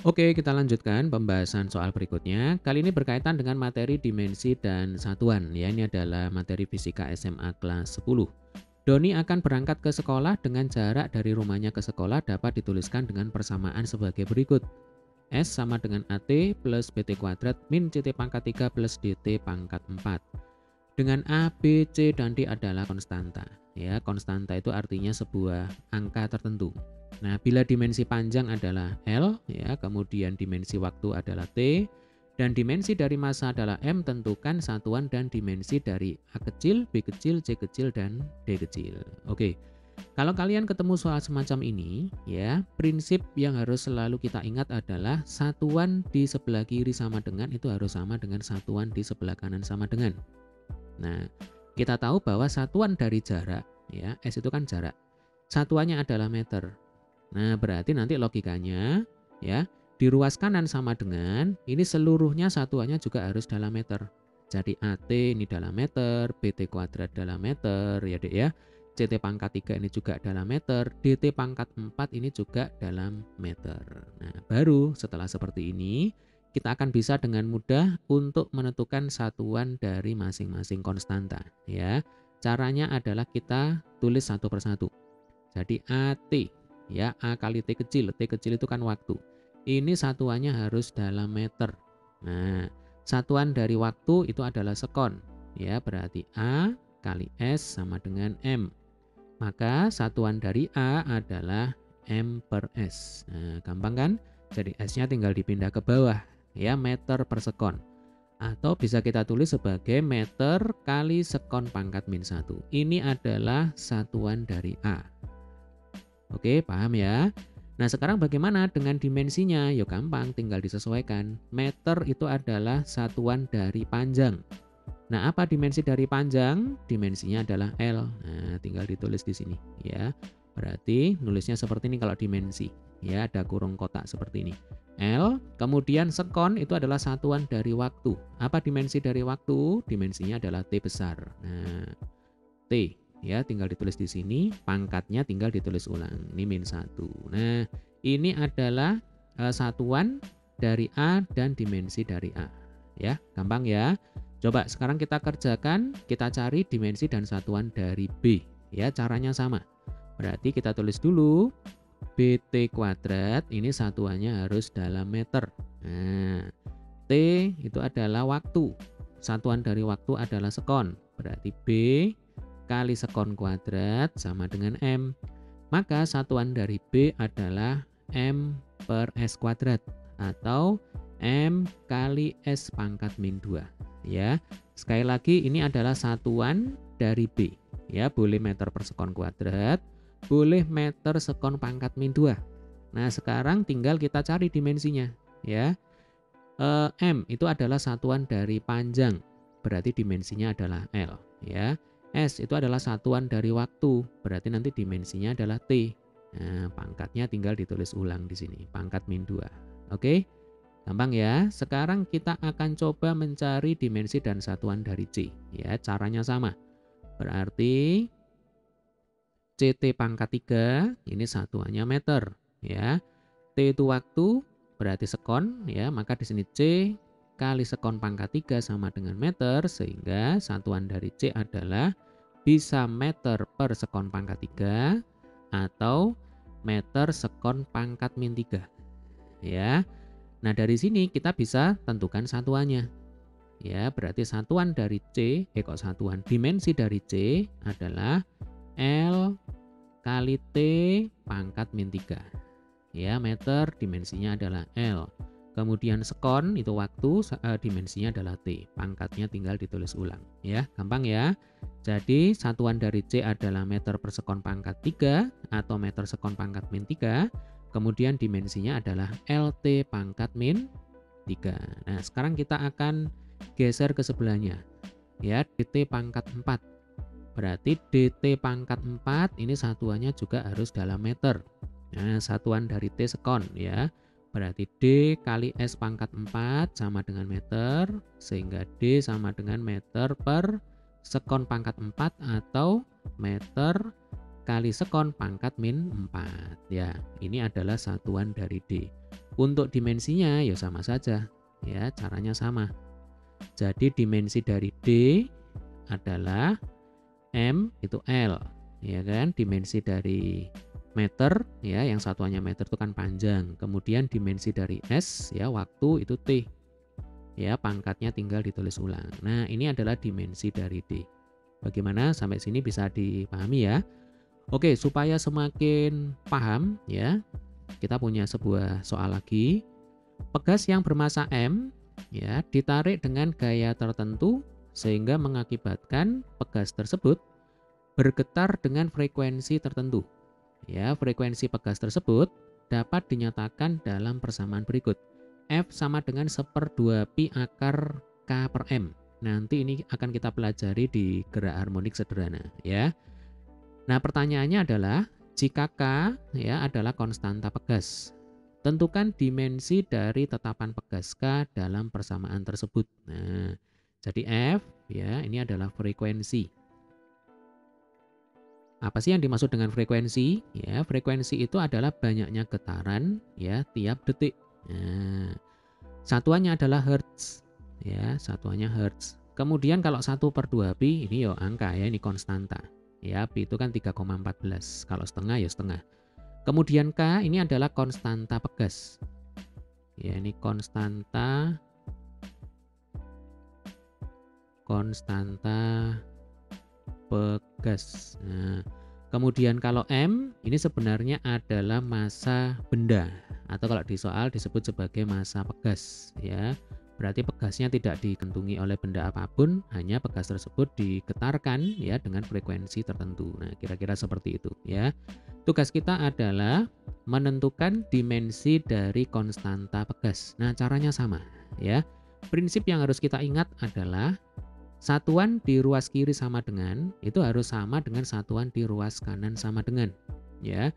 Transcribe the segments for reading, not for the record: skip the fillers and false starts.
Oke, kita lanjutkan pembahasan soal berikutnya. Kali ini berkaitan dengan materi dimensi dan satuan. Ya, ini adalah materi fisika SMA kelas 10. Doni akan berangkat ke sekolah dengan jarak dari rumahnya ke sekolah dapat dituliskan dengan persamaan sebagai berikut. S sama dengan AT plus BT kuadrat min CT pangkat 3 plus DT pangkat 4. Dengan A, B, C, dan D adalah konstanta. Ya, konstanta itu artinya sebuah angka tertentu. Nah, bila dimensi panjang adalah L, ya, kemudian dimensi waktu adalah T, dan dimensi dari massa adalah M, tentukan satuan dan dimensi dari A kecil, B kecil, C kecil, dan D kecil. Oke, kalau kalian ketemu soal semacam ini, ya, prinsip yang harus selalu kita ingat adalah satuan di sebelah kiri sama dengan itu harus sama dengan satuan di sebelah kanan sama dengan. Nah, kita tahu bahwa satuan dari jarak, ya, S itu kan jarak. Satuannya adalah meter. Nah, berarti nanti logikanya, ya, di ruas kanan sama dengan, ini seluruhnya satuannya juga harus dalam meter. Jadi AT ini dalam meter, BT kuadrat dalam meter, ya Dek ya. CT pangkat 3 ini juga dalam meter, DT pangkat 4 ini juga dalam meter. Nah, baru setelah seperti ini, kita akan bisa dengan mudah untuk menentukan satuan dari masing-masing konstanta. Ya, caranya adalah kita tulis satu persatu. Jadi AT, ya, A kali T kecil itu kan waktu. Ini satuannya harus dalam meter. Nah, satuan dari waktu itu adalah sekon. Ya, berarti A kali S sama dengan M. Maka satuan dari A adalah M per S. Nah, gampang kan? Jadi S-nya tinggal dipindah ke bawah, ya, meter per sekon. Atau bisa kita tulis sebagai meter kali sekon pangkat min 1. Ini adalah satuan dari A. Oke, paham ya? Nah, sekarang bagaimana dengan dimensinya? Ya gampang, tinggal disesuaikan. Meter itu adalah satuan dari panjang. Nah, apa dimensi dari panjang? Dimensinya adalah L. Nah, tinggal ditulis di sini, ya. Berarti nulisnya seperti ini kalau dimensi. Ya, ada kurung kotak seperti ini. L, kemudian sekon itu adalah satuan dari waktu. Apa dimensi dari waktu? Dimensinya adalah T besar. Nah, T, ya, tinggal ditulis di sini, pangkatnya tinggal ditulis ulang. Ini min 1. Nah, ini adalah satuan dari A dan dimensi dari A. Ya, gampang ya. Coba sekarang kita kerjakan, kita cari dimensi dan satuan dari B. Ya, caranya sama. Berarti kita tulis dulu BT kuadrat, ini satuannya harus dalam meter. Nah, T itu adalah waktu. Satuan dari waktu adalah sekon. Berarti B kali sekon kuadrat sama dengan M. Maka satuan dari B adalah M per S kuadrat atau M kali S pangkat min 2. Ya, sekali lagi ini adalah satuan dari B. Ya, boleh meter per sekon kuadrat, boleh meter sekon pangkat min 2. Nah, sekarang tinggal kita cari dimensinya. Ya, M itu adalah satuan dari panjang, berarti dimensinya adalah L. Ya, S itu adalah satuan dari waktu, berarti nanti dimensinya adalah T. Nah, pangkatnya tinggal ditulis ulang di sini, pangkat min 2. Oke, gampang ya. Sekarang kita akan coba mencari dimensi dan satuan dari C. Ya, caranya sama. Berarti CT pangkat 3 ini satuannya meter. Ya, T itu waktu, berarti sekon, ya, maka di sini C kali sekon pangkat 3 sama dengan meter, sehingga satuan dari C adalah bisa meter per sekon pangkat 3 atau meter sekon pangkat min 3. Ya. Nah, dari sini kita bisa tentukan satuannya. Ya, berarti satuan dari C, satuan dimensi dari C adalah L kali T pangkat min 3. Ya, meter dimensinya adalah L. Kemudian sekon itu waktu, dimensinya adalah T. Pangkatnya tinggal ditulis ulang. Ya, gampang ya. Jadi satuan dari C adalah meter per sekon pangkat 3 atau meter sekon pangkat min 3. Kemudian dimensinya adalah LT pangkat min 3. Nah, sekarang kita akan geser ke sebelahnya. Ya, DT pangkat 4. Berarti DT pangkat 4 ini satuannya juga harus dalam meter. Nah, satuan dari T sekon ya. Berarti D kali S pangkat 4 sama dengan meter, sehingga D sama dengan meter per sekon pangkat 4 atau meter kali sekon pangkat min 4. Ya, ini adalah satuan dari D. Untuk dimensinya ya sama saja, ya caranya sama. Jadi dimensi dari D adalah M itu L, ya kan? Dimensi dari meter, ya yang satuannya meter itu kan panjang. Kemudian dimensi dari S, ya waktu itu T, ya pangkatnya tinggal ditulis ulang. Nah ini adalah dimensi dari D. Bagaimana sampai sini bisa dipahami ya? Oke, supaya semakin paham ya, kita punya sebuah soal lagi. Pegas yang bermasa M ya ditarik dengan gaya tertentu sehingga mengakibatkan pegas tersebut bergetar dengan frekuensi tertentu. Ya, frekuensi pegas tersebut dapat dinyatakan dalam persamaan berikut. F sama dengan 1/2 pi akar K per M. Nanti ini akan kita pelajari di gerak harmonik sederhana ya. Nah, pertanyaannya adalah jika K ya adalah konstanta pegas, tentukan dimensi dari tetapan pegas K dalam persamaan tersebut. Nah, jadi F ya ini adalah frekuensi. Apa sih yang dimaksud dengan frekuensi? Ya, frekuensi itu adalah banyaknya getaran ya tiap detik. Nah, satuannya adalah hertz. Ya, satuannya hertz. Kemudian kalau 1/2 pi ini ya angka ya, ini konstanta. Ya, pi itu kan 3,14. Kalau setengah ya setengah. Kemudian K ini adalah konstanta pegas. Ya, ini konstanta pegas. Nah, kemudian kalau M ini sebenarnya adalah massa benda atau kalau di soal disebut sebagai massa pegas ya. Berarti pegasnya tidak digantungi oleh benda apapun, hanya pegas tersebut digetarkan ya dengan frekuensi tertentu. Nah, kira-kira seperti itu ya. Tugas kita adalah menentukan dimensi dari konstanta pegas. Nah, caranya sama ya. Prinsip yang harus kita ingat adalah satuan di ruas kiri sama dengan itu harus sama dengan satuan di ruas kanan sama dengan ya.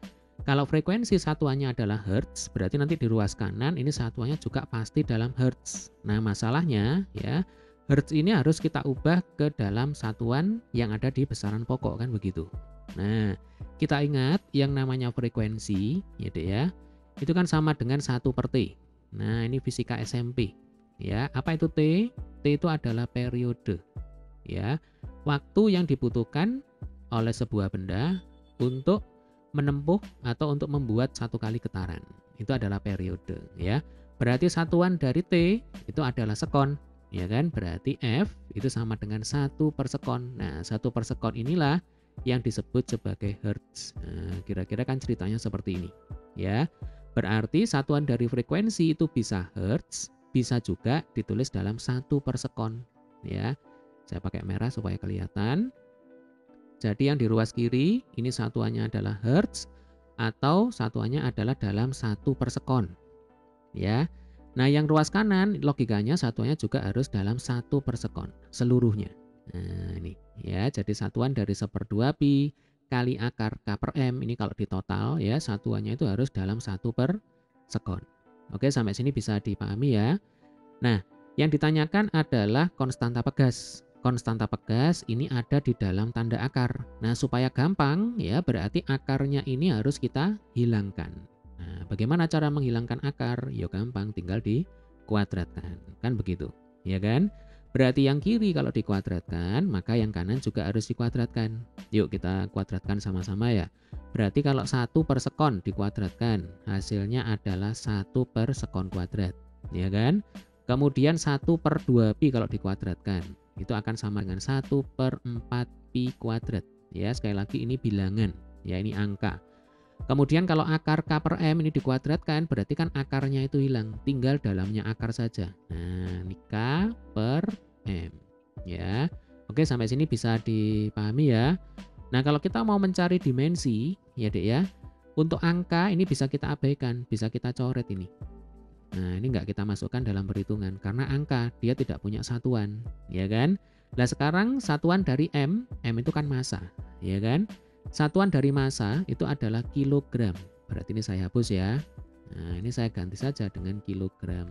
Kalau frekuensi satuannya adalah hertz, berarti nanti di ruas kanan ini satuannya juga pasti dalam hertz. Nah, masalahnya ya, hertz ini harus kita ubah ke dalam satuan yang ada di besaran pokok kan begitu. Nah, kita ingat yang namanya frekuensi ya Dek ya, itu kan sama dengan 1/T. Nah, ini fisika SMP. Ya, apa itu T? T itu adalah periode. Ya, waktu yang dibutuhkan oleh sebuah benda untuk menempuh atau untuk membuat satu kali getaran. Itu adalah periode ya. Berarti satuan dari T itu adalah sekon, ya kan? Berarti F itu sama dengan 1/sekon. Nah, 1/sekon inilah yang disebut sebagai hertz. Nah, kira-kira kan ceritanya seperti ini, ya. Berarti satuan dari frekuensi itu bisa hertz, bisa juga ditulis dalam 1/sekon, ya. Saya pakai merah supaya kelihatan. Jadi yang di ruas kiri ini satuannya adalah hertz atau satuannya adalah dalam 1/sekon. Ya. Nah, yang ruas kanan logikanya satuannya juga harus dalam 1/sekon seluruhnya. Nah, ini ya. Jadi satuan dari 1/2 pi kali akar K per M ini kalau ditotal ya satuannya itu harus dalam 1/sekon. Oke, sampai sini bisa dipahami ya. Nah, yang ditanyakan adalah konstanta pegas. Konstanta pegas ini ada di dalam tanda akar. Nah, supaya gampang ya berarti akarnya ini harus kita hilangkan. Nah, bagaimana cara menghilangkan akar? Ya gampang, tinggal dikuadratkan. Kan begitu, ya kan? Berarti yang kiri kalau dikuadratkan, maka yang kanan juga harus dikuadratkan. Yuk kita kuadratkan sama-sama ya. Berarti kalau 1/sekon dikuadratkan, hasilnya adalah 1/sekon kuadrat, ya kan? Kemudian 1/2 pi kalau dikuadratkan itu akan sama dengan 1/4 pi kuadrat. Ya, sekali lagi ini bilangan, ya ini angka. Kemudian kalau akar K per M ini dikuadratkan, berarti kan akarnya itu hilang, tinggal dalamnya akar saja. Nah, ini K per M. Ya, oke sampai sini bisa dipahami ya. Nah, kalau kita mau mencari dimensi, ya Dek ya, untuk angka ini bisa kita abaikan, bisa kita coret ini. Nah, ini nggak kita masukkan dalam perhitungan karena angka dia tidak punya satuan, ya kan? Nah, sekarang satuan dari M itu kan massa, ya kan? Satuan dari massa itu adalah kilogram. Berarti ini saya hapus ya. Nah, ini saya ganti saja dengan kilogram.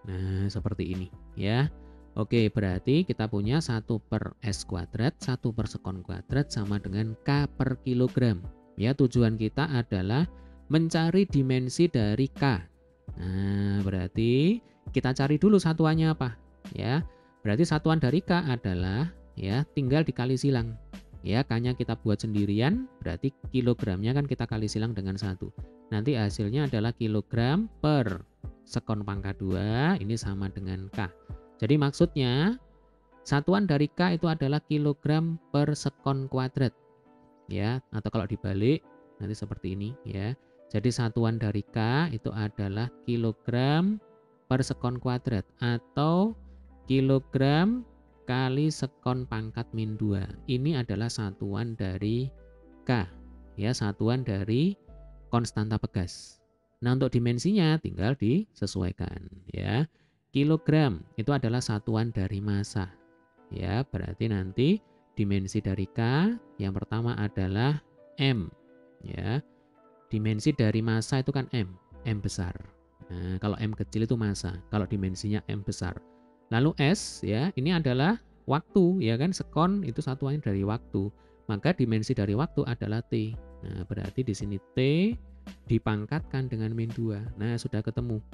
Nah, seperti ini, ya. Oke, berarti kita punya 1/s kuadrat, 1/sekon kuadrat sama dengan K per kilogram. Ya, tujuan kita adalah mencari dimensi dari K. Nah, berarti kita cari dulu satuannya apa, ya. Berarti satuan dari K adalah, ya, tinggal dikali silang. Ya, K-nya kita buat sendirian, berarti kilogramnya kan kita kali silang dengan 1. Nanti hasilnya adalah kilogram per sekon pangkat 2, ini sama dengan K. Jadi maksudnya satuan dari K itu adalah kilogram per sekon kuadrat. Ya, atau kalau dibalik nanti seperti ini, ya. Jadi satuan dari K itu adalah kilogram per sekon kuadrat atau kilogram kali sekon pangkat min 2. Ini adalah satuan dari K, ya, satuan dari konstanta pegas. Nah, untuk dimensinya tinggal disesuaikan, ya. Kilogram itu adalah satuan dari massa. Ya, berarti nanti dimensi dari K yang pertama adalah M, ya. Dimensi dari massa itu kan M besar. Nah, kalau M kecil itu massa, kalau dimensinya M besar. Lalu S, ya, ini adalah waktu, ya kan, sekon itu satuannya dari waktu. Maka dimensi dari waktu adalah T. Nah, berarti di sini T dipangkatkan dengan min 2. Nah, sudah ketemu.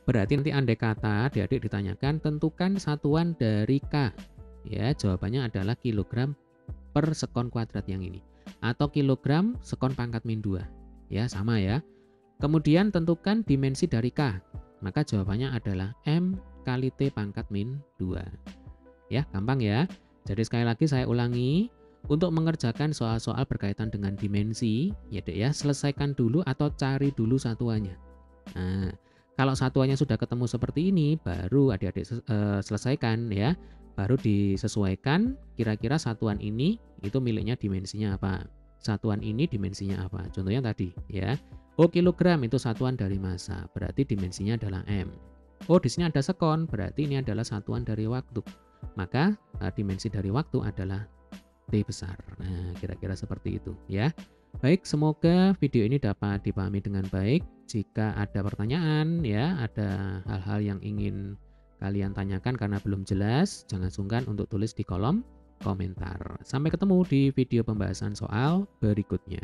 Berarti nanti andai kata adik-adik ditanyakan tentukan satuan dari K. Ya, jawabannya adalah kilogram per sekon kuadrat yang ini. Atau kilogram sekon pangkat min 2. Ya, sama ya. Kemudian tentukan dimensi dari K. Maka jawabannya adalah M kali T pangkat min 2. Ya, gampang ya. Jadi sekali lagi saya ulangi. Untuk mengerjakan soal-soal berkaitan dengan dimensi, ya Dek ya, selesaikan dulu atau cari dulu satuannya. Nah, kalau satuannya sudah ketemu seperti ini, baru adik-adik selesaikan ya. Baru disesuaikan kira-kira satuan ini itu miliknya dimensinya apa. Satuan ini dimensinya apa. Contohnya tadi ya. Oh, kilogram itu satuan dari massa, berarti dimensinya adalah M. Oh, di sini ada sekon, berarti ini adalah satuan dari waktu. Maka dimensi dari waktu adalah T besar. Nah, kira-kira seperti itu ya. Baik, semoga video ini dapat dipahami dengan baik. Jika ada pertanyaan ya, ada hal-hal yang ingin kalian tanyakan karena belum jelas, jangan sungkan untuk tulis di kolom komentar. Sampai ketemu di video pembahasan soal berikutnya.